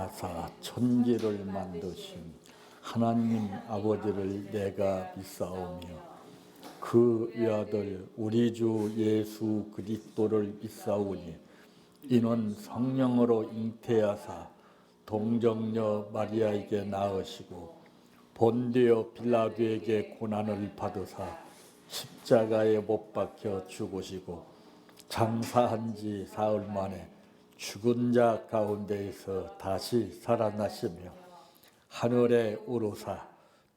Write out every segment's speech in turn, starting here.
하사 천지를 만드신 하나님 아버지를 내가 믿사오며 그 외아들 우리 주 예수 그리스도를 믿사오니 이는 성령으로 잉태하사 동정녀 마리아에게 낳으시고 본디오 빌라도에게 고난을 받으사 십자가에 못 박혀 죽으시고 장사한 지 사흘 만에 죽은 자 가운데에서 다시 살아나시며 하늘에 오르사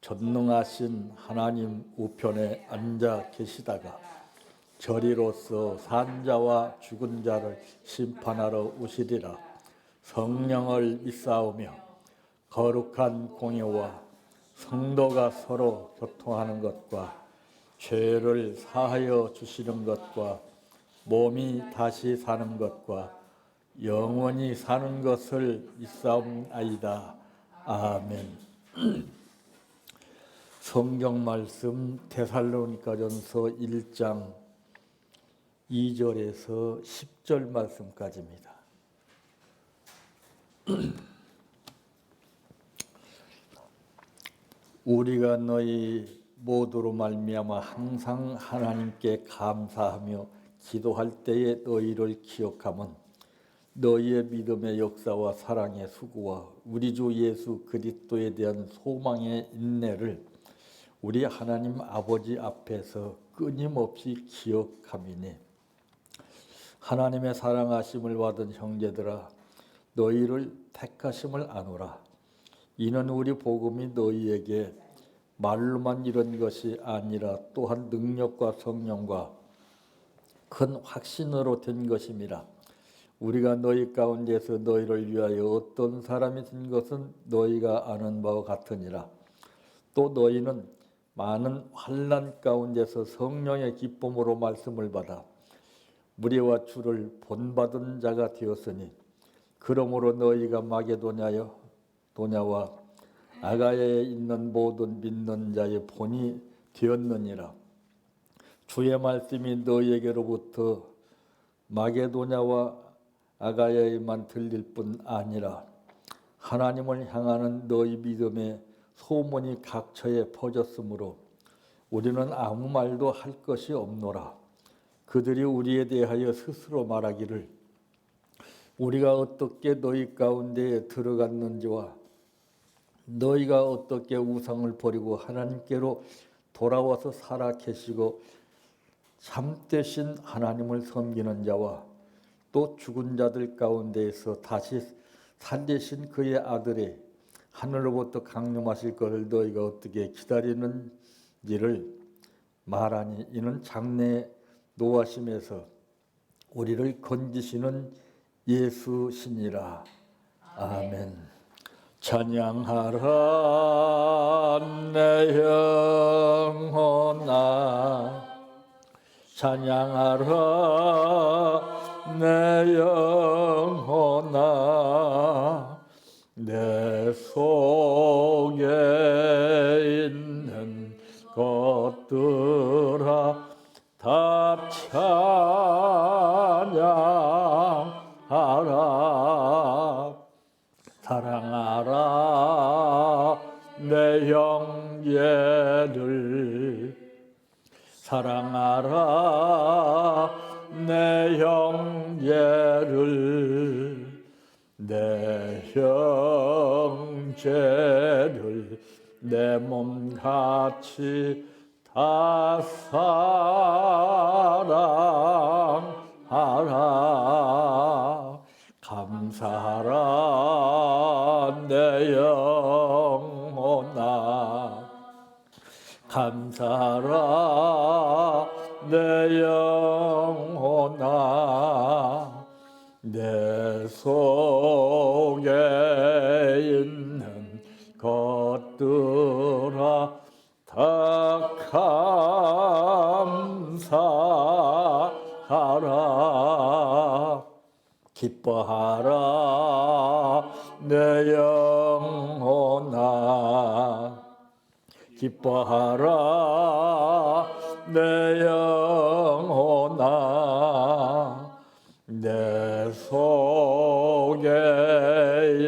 전능하신 하나님 우편에 앉아 계시다가 저리로서 산 자와 죽은 자를 심판하러 오시리라. 성령을 믿사오며 거룩한 공예와 성도가 서로 교통하는 것과 죄를 사하여 주시는 것과 몸이 다시 사는 것과 영원히 사는 것을 믿사옵나이다. 아멘. 성경 말씀 데살로니가전서 1장 2절에서 10절 말씀까지입니다. 우리가 너희 모두로 말미암아 항상 하나님께 감사하며 기도할 때에 너희를 기억함은 너희의 믿음의 역사와 사랑의 수고와 우리 주 예수 그리스도에 대한 소망의 인내를 우리 하나님 아버지 앞에서 끊임없이 기억함이니 하나님의 사랑하심을 받은 형제들아 너희를 택하심을 아노라. 이는 우리 복음이 너희에게 말로만 이런 것이 아니라 또한 능력과 성령과 큰 확신으로 된 것임이라. 우리가 너희 가운데서 너희를 위하여 어떤 사람이 된 것은 너희가 아는 바와 같으니라. 또 너희는 많은 환난 가운데서 성령의 기쁨으로 말씀을 받아 무리와 주를 본받은 자가 되었으니 그러므로 너희가 마게도냐와 아가야에 있는 모든 믿는 자의 본이 되었느니라. 주의 말씀이 너희에게로부터 마게도냐와 아가야에만 들릴 뿐 아니라 하나님을 향하는 너희 믿음의 소문이 각처에 퍼졌으므로 우리는 아무 말도 할 것이 없노라. 그들이 우리에 대하여 스스로 말하기를 우리가 어떻게 너희 가운데에 들어갔는지와 너희가 어떻게 우상을 버리고 하나님께로 돌아와서 살아 계시고 참되신 하나님을 섬기는 자와 또 죽은 자들 가운데에서 다시 살리신 그의 아들이 하늘로부터 강림하실 것을 너희가 어떻게 기다리는지를 말하니 이는 장래에 노하심에서 우리를 건지시는 예수시니라. 아멘. 찬양하라 내 영혼아 찬양하라 내 영혼아 내 속에 있는 것들아 다 찬양하라. 사랑하라 내 형제를 사랑하라 내 형제를 내 형제를 내 몸같이 다 사랑하라. 감사하라 내 영혼아 감사하라 내 영혼아 내 속에 있는 것들아 다 감사하라. 기뻐하라 내 영혼아 기뻐하라 내 영혼아 내 속에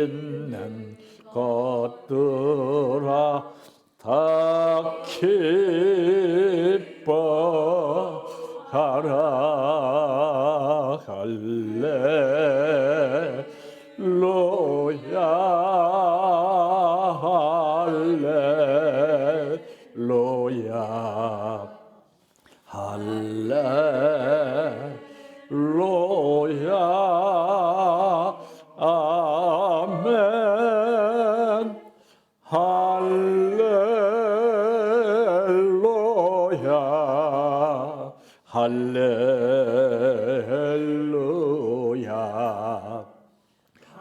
있는 할렐루야 아멘 할렐루야 할렐루야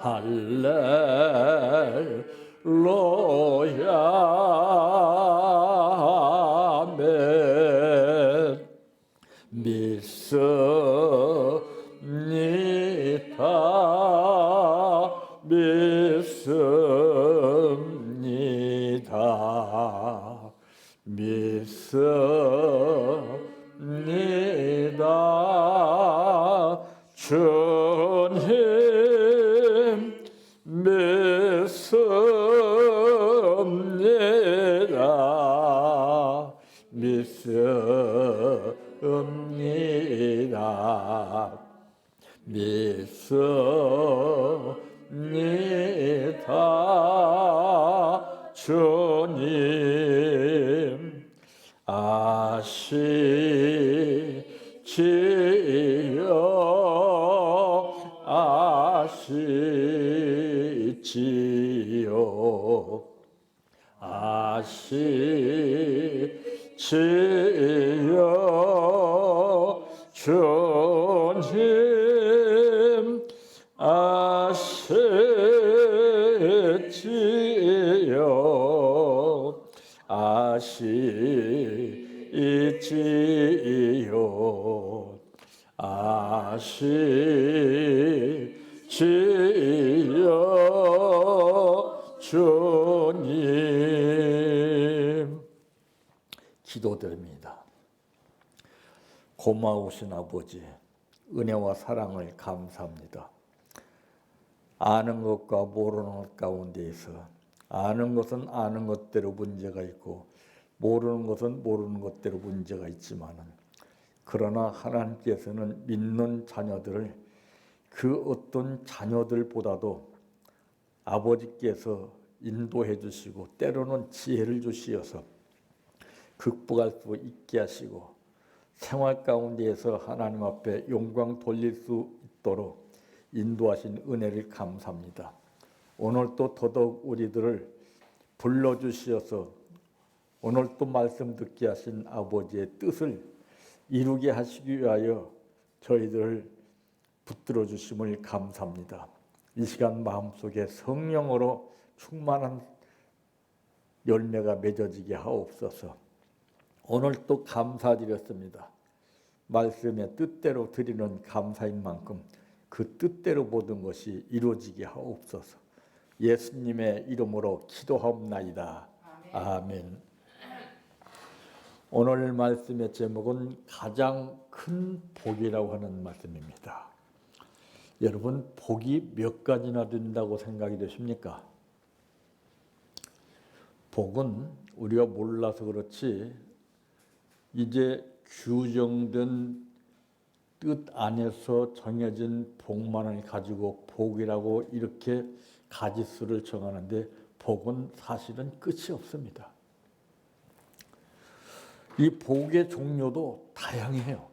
할렐루야 아멘 믿습니다 믿습니다 믿습니다 주님 믿습니다 믿습니다 믿습니다 주님 아시지요 아시지요 주님 아시지요 아시지요 아시지요 주님 기도드립니다. 고마우신 아버지 은혜와 사랑을 감사합니다. 아는 것과 모르는 것 가운데에서 아는 것은 아는 것대로 문제가 있고 모르는 것은 모르는 것대로 문제가 있지만은 그러나 하나님께서는 믿는 자녀들을 그 어떤 자녀들보다도 아버지께서 인도해 주시고 때로는 지혜를 주시어서 극복할 수 있게 하시고 생활 가운데에서 하나님 앞에 영광 돌릴 수 있도록 인도하신 은혜를 감사합니다. 오늘 또 더더욱 우리들을 불러주시어서 오늘 또 말씀 듣게 하신 아버지의 뜻을 이루게 하시기 위하여 저희들을 붙들어 주심을 감사합니다. 이 시간 마음속에 성령으로 충만한 열매가 맺어지게 하옵소서. 오늘 또 감사드렸습니다. 말씀의 뜻대로 드리는 감사인 만큼 그 뜻대로 모든 것이 이루어지게 하옵소서. 예수님의 이름으로 기도하옵나이다. 아멘. 오늘 말씀의 제목은 가장 큰 복이라고 하는 말씀입니다. 여러분, 복이 몇 가지나 된다고 생각이 되십니까? 복은 우리가 몰라서 그렇지 이제 규정된 뜻 안에서 정해진 복만을 가지고 복이라고 이렇게 가지수를 정하는데 복은 사실은 끝이 없습니다. 이 복의 종류도 다양해요.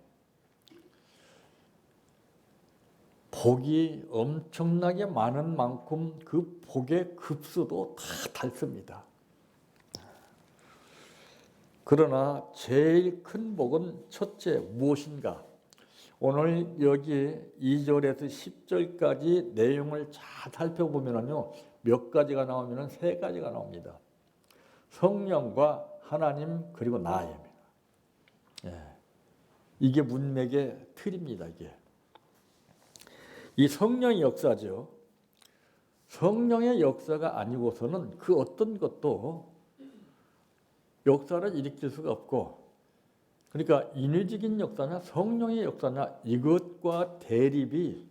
복이 엄청나게 많은 만큼 그 복의 급수도 다 다릅니다. 그러나 제일 큰 복은 첫째 무엇인가? 오늘 여기 2절에서 10절까지 내용을 잘 살펴보면요, 몇 가지가 나오면 3가지가 나옵니다. 성령과 하나님 그리고 나입니다. 이게 문맥의 틀입니다. 이게 이 성령의 역사죠. 성령의 역사가 아니고서는 그 어떤 것도 역사를 일으킬 수가 없고, 그러니까 인위적인 역사냐 성령의 역사냐 이것과 대립이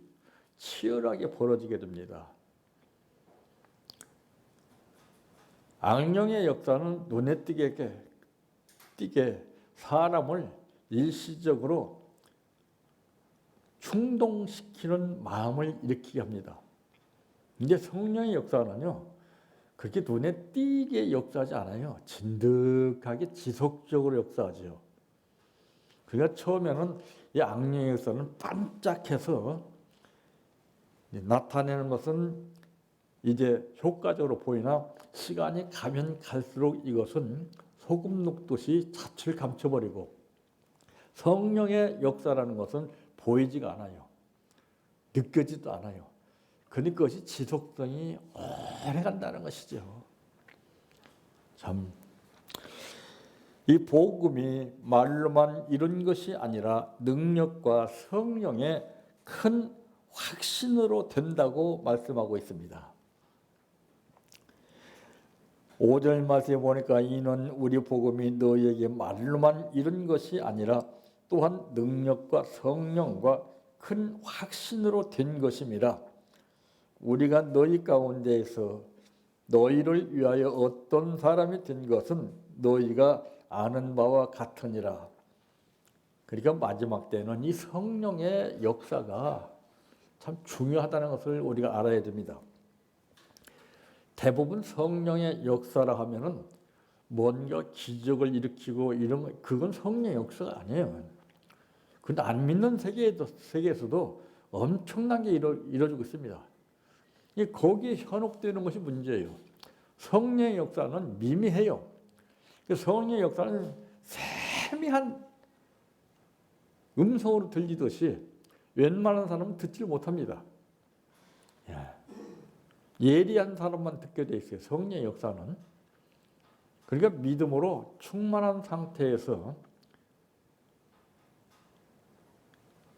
치열하게 벌어지게 됩니다. 악령의 역사는 눈에 띄게 사람을 일시적으로 충동시키는 마음을 일으키게 합니다. 근데 성령의 역사는요, 그렇게 눈에 띄게 역사하지 않아요. 진득하게 지속적으로 역사하죠. 그러니까 처음에는 이 악령의 역사는 반짝해서 나타내는 것은 이제 효과적으로 보이나 시간이 가면 갈수록 이것은 소금 녹듯이 자취를 감춰버리고, 성령의 역사라는 것은 보이지가 않아요. 느껴지도 않아요. 그러니까 그것이 지속성이 오래 간다는 것이죠. 참, 이 복음이 말로만 이룬 것이 아니라 능력과 성령의 큰 확신으로 된다고 말씀하고 있습니다. 5절 말씀에 보니까 이는 우리 복음이 너희에게 말로만 이룬 것이 아니라 또한 능력과 성령과 큰 확신으로 된 것임이라. 우리가 너희 가운데에서 너희를 위하여 어떤 사람이 된 것은 너희가 아는 바와 같으니라. 그러니까 마지막 때는 이 성령의 역사가 참 중요하다는 것을 우리가 알아야 됩니다. 대부분 성령의 역사라 하면은 뭔가 기적을 일으키고 이런 거, 그건 성령의 역사가 아니에요. 근데 안 믿는 세계에서도 엄청난 게 이루어지고 있습니다. 거기에 현혹되는 것이 문제예요. 성령의 역사는 미미해요. 성령의 역사는 세미한 음성으로 들리듯이 웬만한 사람은 듣지 못합니다. 예리한 사람만 듣게 돼 있어요. 성령의 역사는. 그러니까 믿음으로 충만한 상태에서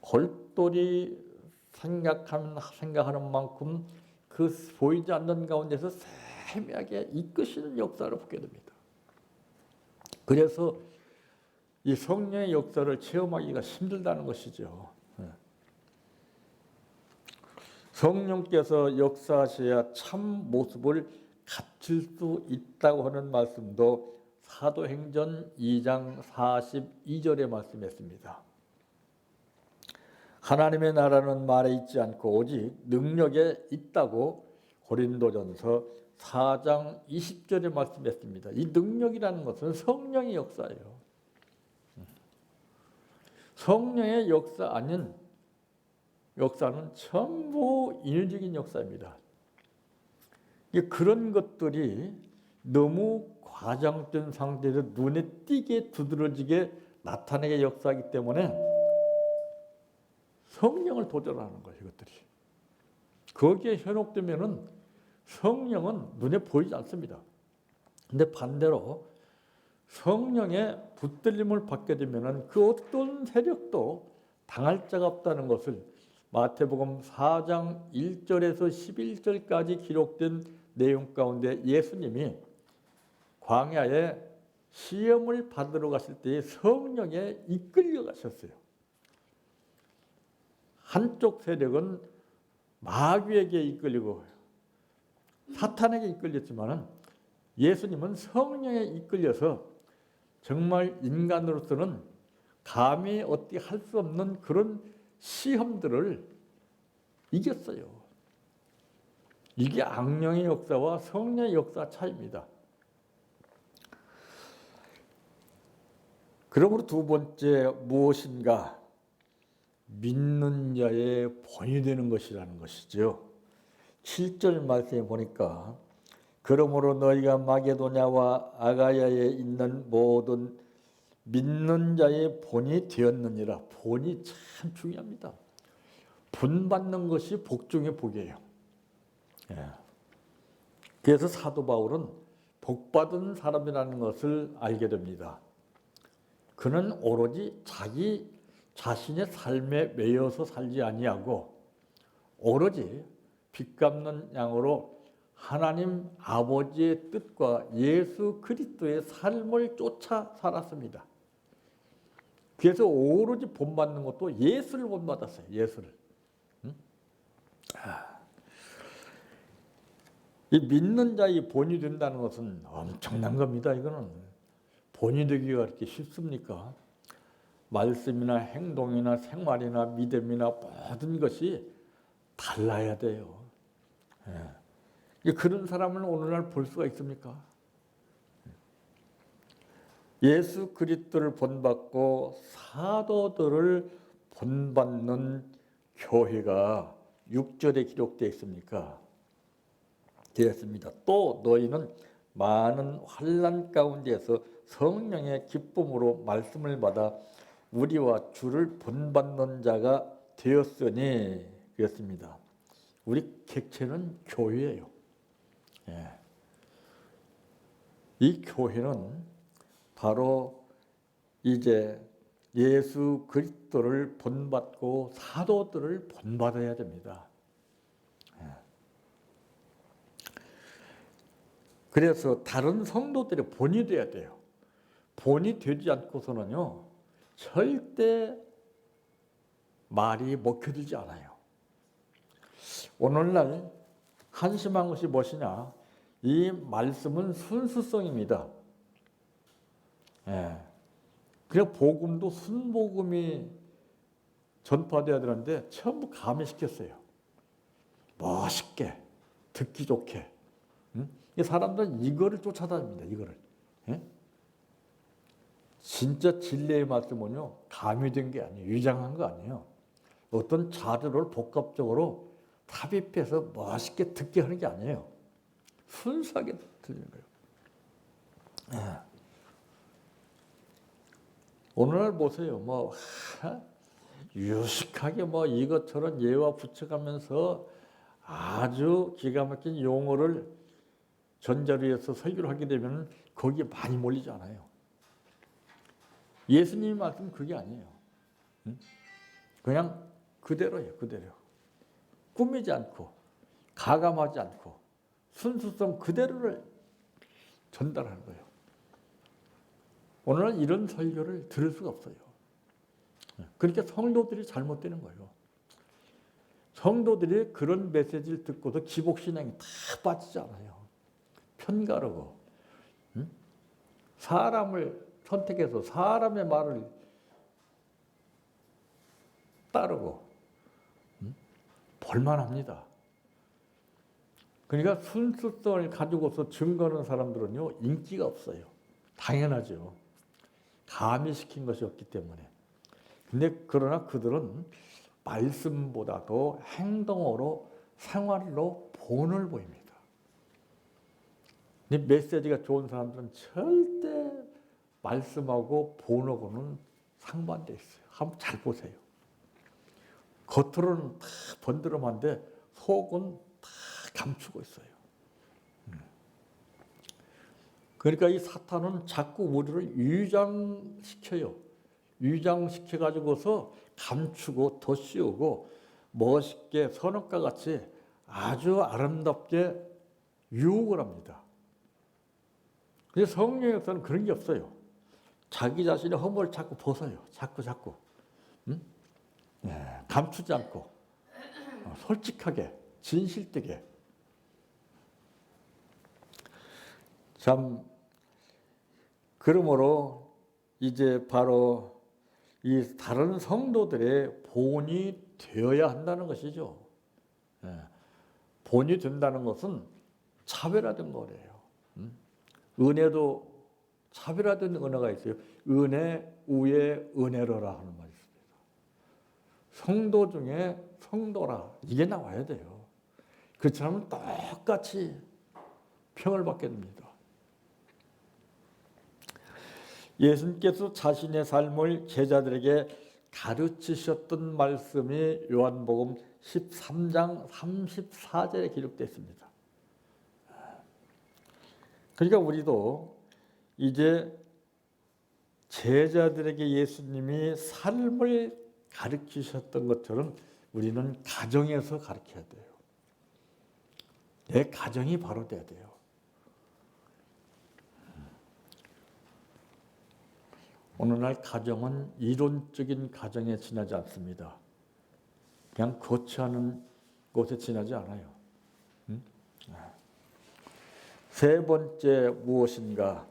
골똘히 생각하는 만큼 그 보이지 않는 가운데서 세미하게 이끄시는 역사를 보게 됩니다. 그래서 이 성령의 역사를 체험하기가 힘들다는 것이죠. 성령께서 역사하셔야 참 모습을 갖출 수 있다고 하는 말씀도 사도행전 2장 42절에 말씀했습니다. 하나님의 나라는 말에 있지 않고 오직 능력에 있다고 고린도전서 4장 20절에 말씀했습니다. 이 능력이라는 것은 성령의 역사예요. 성령의 역사 아닌 역사는 전부 인위적인 역사입니다. 그런 것들이 너무 과장된 상태에서 눈에 띄게 두드러지게 나타내게 역사하기 때문에 성령을 도전하는 거예요. 이것들이. 거기에 현혹되면은 성령은 눈에 보이지 않습니다. 근데 반대로 성령의 붙들림을 받게 되면은 그 어떤 세력도 당할 자가 없다는 것을 마태복음 4장 1절에서 11절까지 기록된 내용 가운데 예수님이 광야에 시험을 받으러 가실 때에 성령에 이끌려 가셨어요. 한쪽 세력은 마귀에게 이끌리고 사탄에게 이끌렸지만은 예수님은 성령에 이끌려서 정말 인간으로서는 감히 어떻게 할 수 없는 그런 시험들을 이겼어요. 이게 악령의 역사와 성령의 역사 차이입니다. 그러므로 두 번째 무엇인가? 믿는 자의 본이 되는 것이라는 것이죠. 7절 말씀에 보니까 그러므로 너희가 마게도냐와 아가야에 있는 모든 믿는 자의 본이 되었느니라. 본이 참 중요합니다. 본받는 것이 복 중의 복이에요. 그래서 사도 바울은 복받은 사람이라는 것을 알게 됩니다. 그는 오로지 자기 자신의 삶에 매여서 살지 아니하고 오로지 빚 갚는 양으로 하나님 아버지의 뜻과 예수 그리스도의 삶을 쫓아 살았습니다. 그래서 오로지 본받는 것도 예수를 본받았어요. 예수를. 이 믿는 자의 본이 된다는 것은 엄청난 겁니다. 이거는 본이 되기가 그렇게 쉽습니까? 말씀이나 행동이나 생활이나 믿음이나 모든 것이 달라야 돼요. 그런 사람을 오늘날 볼 수가 있습니까? 예수 그리스도를 본받고 사도들을 본받는 교회가 6절에 기록되어 있습니까? 되었습니다. 또 너희는 많은 환난 가운데에서 성령의 기쁨으로 말씀을 받아 우리와 주를 본받는 자가 되었으니 그렇습니다. 우리 객체는 교회예요. 이 교회는 바로 이제 예수 그리스도를 본받고 사도들을 본받아야 됩니다. 그래서 다른 성도들의 본이 돼야 돼요. 본이 되지 않고서는요, 절대 말이 먹혀들지 않아요. 오늘날 한심한 것이 무엇이냐? 이 말씀은 순수성입니다. 그래서 복음도 순복음이 전파돼야 되는데 전부 가미시켰어요. 멋있게, 듣기 좋게. 이 사람들은 이거를 쫓아다닙니다. 이거를. 진짜 진리의 말씀은요, 가미된 게 아니에요. 위장한 거 아니에요. 어떤 자료를 복합적으로 삽입해서 멋있게 듣게 하는 게 아니에요. 순수하게 들리는 거예요. 오늘날 보세요. 유식하게 이것저것 예와 붙여가면서 아주 기가 막힌 용어를 전자리에서 설교를 하게 되면 거기에 많이 몰리지 않아요. 예수님의 말씀은 그게 아니에요. 그냥 그대로예요. 그대로. 꾸미지 않고 가감하지 않고 순수성 그대로를 전달하는 거예요. 오늘은 이런 설교를 들을 수가 없어요. 그러니까 성도들이 잘못되는 거예요. 성도들이 그런 메시지를 듣고도 기복신앙이 다 빠지지 않아요. 편가르고 사람을 선택해서 사람의 말을 따르고 볼만합니다. 그러니까 순수성을 가지고서 증거하는 사람들은요, 인기가 없어요. 당연하죠. 가미시킨 것이 없기 때문에. 근데 그러나 그들은 말씀보다도 행동으로 생활로 본을 보입니다. 근데 메시지가 좋은 사람들은 절대 말씀하고 본하고는 상반돼 있어요. 한번 잘 보세요. 겉으로는 다 번드름한데 속은 다 감추고 있어요. 그러니까 이 사탄은 자꾸 우리를 위장시켜요. 위장시켜가지고서 감추고 더 씌우고 멋있게 선악과 같이 아주 아름답게 유혹을 합니다. 근데 성령의 역사는 그런 게 없어요. 자기 자신의 허물을 자꾸 벗어요. 자꾸. 감추지 않고 솔직하게 진실되게. 참 그러므로 이제 바로 이 다른 성도들의 본이 되어야 한다는 것이죠. 본이 된다는 것은 차별화된 거래요. 은혜도 차별화된 은혜가 있어요. 은혜, 우애, 은혜로라 하는 말이 있습니다. 성도 중에 성도라 이게 나와야 돼요. 그렇지 않으면 똑같이 평을 받게 됩니다. 예수님께서 자신의 삶을 제자들에게 가르치셨던 말씀이 요한복음 13장 34절에 기록되어 있습니다. 그러니까 우리도 이제 제자들에게 예수님이 삶을 가르치셨던 것처럼 우리는 가정에서 가르쳐야 돼요. 내 가정이 바로 돼야 돼요. 오늘날 가정은 이론적인 가정에 지나지 않습니다. 그냥 거치하는 곳에 지나지 않아요. 세 번째 무엇인가?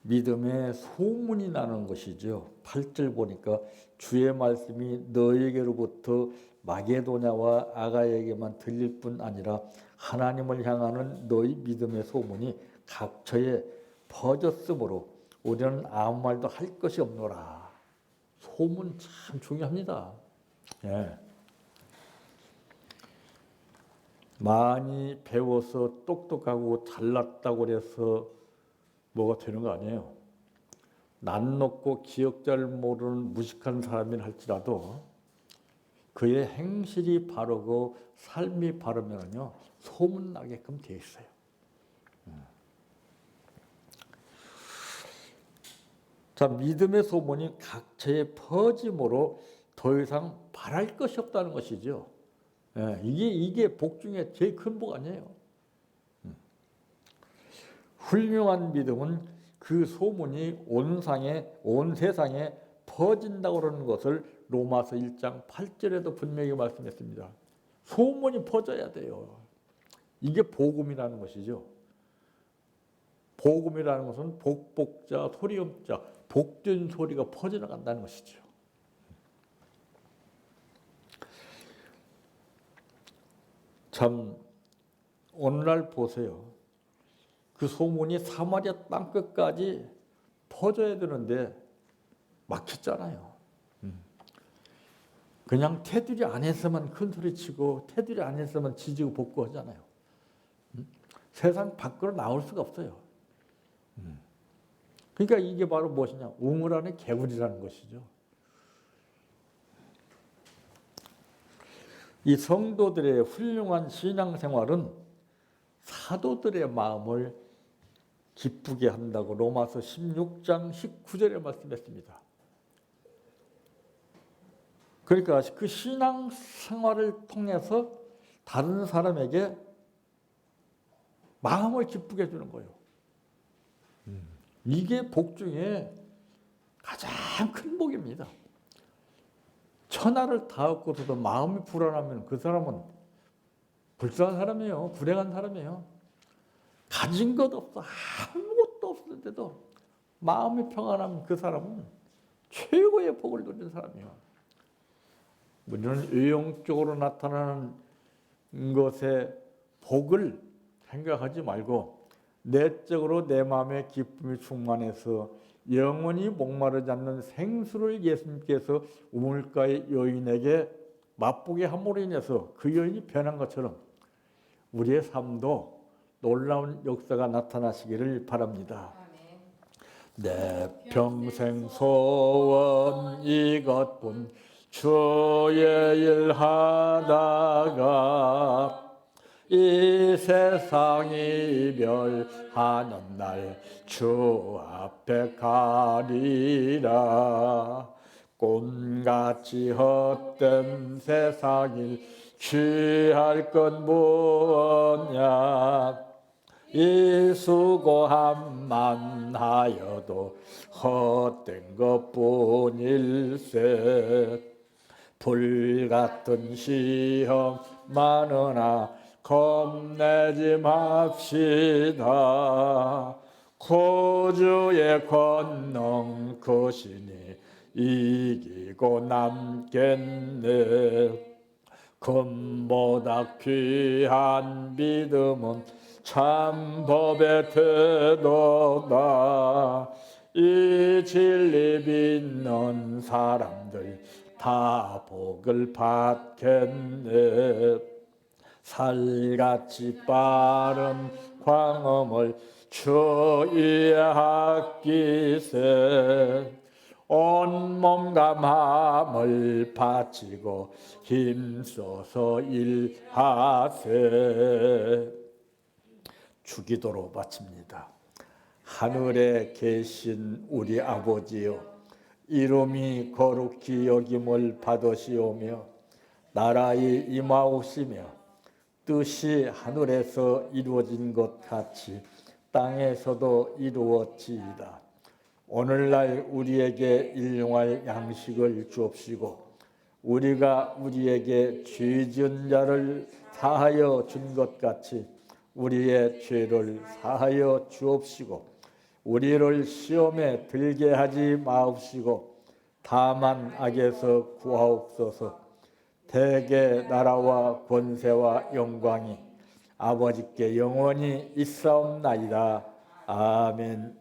믿음의 소문이 나는 것이죠. 8절 보니까 주의 말씀이 너에게로부터 마게도냐와 아가야에게만 들릴 뿐 아니라 하나님을 향하는 너희 믿음의 소문이 각처에 퍼졌으므로 우리는 아무 말도 할 것이 없노라. 소문 참 중요합니다. 예. 많이 배워서 똑똑하고 잘났다고 해서 뭐가 되는 거 아니에요. 낯 높고 기억 잘 모르는 무식한 사람이라 할지라도 그의 행실이 바르고 삶이 바르면요 소문나게끔 돼 있어요. 자, 믿음의 소문이 각처에 퍼짐으로 더 이상 바랄 것이 없다는 것이죠. 예, 이게 복 중에 제일 큰 복 아니에요. 훌륭한 믿음은 그 소문이 온 세상에 퍼진다고 그러는 것을 로마서 1장 8절에도 분명히 말씀했습니다. 소문이 퍼져야 돼요. 이게 복음이라는 것이죠. 복음이라는 것은 복복자, 소리음자, 복된 소리가 퍼져나간다는 것이죠. 참 오늘날 보세요. 그 소문이 사마리아 땅끝까지 퍼져야 되는데 막혔잖아요. 그냥 테두리 안에서만 큰 소리치고 테두리 안에서만 지지고 볶고 하잖아요. 세상 밖으로 나올 수가 없어요. 그러니까 이게 바로 무엇이냐? 우물 안에 개구리라는 것이죠. 이 성도들의 훌륭한 신앙생활은 사도들의 마음을 기쁘게 한다고 로마서 16장 19절에 말씀했습니다. 그러니까 그 신앙생활을 통해서 다른 사람에게 마음을 기쁘게 해주는 거예요. 이게 복 중에 가장 큰 복입니다. 천하를 다 얻고서도 마음이 불안하면 그 사람은 불쌍한 사람이에요. 불행한 사람이에요. 가진 것 없어. 아무것도 없는데도 마음이 평안하면 그 사람은 최고의 복을 누리는 사람이에요. 우리는 외형적으로 나타나는 것의 복을 생각하지 말고 내적으로 내 마음에 기쁨이 충만해서 영원히 목마르지 않는 생수를 예수님께서 우물가의 여인에게 맛보게 함으로 인해서 그 여인이 변한 것처럼 우리의 삶도 놀라운 역사가 나타나시기를 바랍니다. 내 평생 소원 이것뿐 주의 일 하다가 이 세상 이별하는 날 주 앞에 가리라. 꿈같이 헛된 세상일 취할 건 무엇냐. 이 수고함만 하여도 헛된 것뿐일세. 불같은 시험 많으나 겁내지 맙시다. 구주의 권능 크시니 이기고 남겠네. 금보다 귀한 믿음은 참 법의 태도다. 이 진리 믿는 사람들 다 복을 받겠네. 살같이 빠른 광음을 주의 아끼세. 온몸과 마음을 바치고 힘써서 일하세. 주기도로 바칩니다. 하늘에 계신 우리 아버지여, 이름이 거룩히 여김을 받으시오며 나라의 임하옵시며 뜻이 하늘에서 이루어진 것 같이 땅에서도 이루어지이다. 오늘날 우리에게 일용할 양식을 주옵시고 우리가 우리에게 죄 지은 자를 사하여 준 것 같이 우리의 죄를 사하여 주옵시고 우리를 시험에 들게 하지 마옵시고 다만 악에서 구하옵소서. 대개 나라와 권세와 영광이 아버지께 영원히 있사옵나이다. 아멘.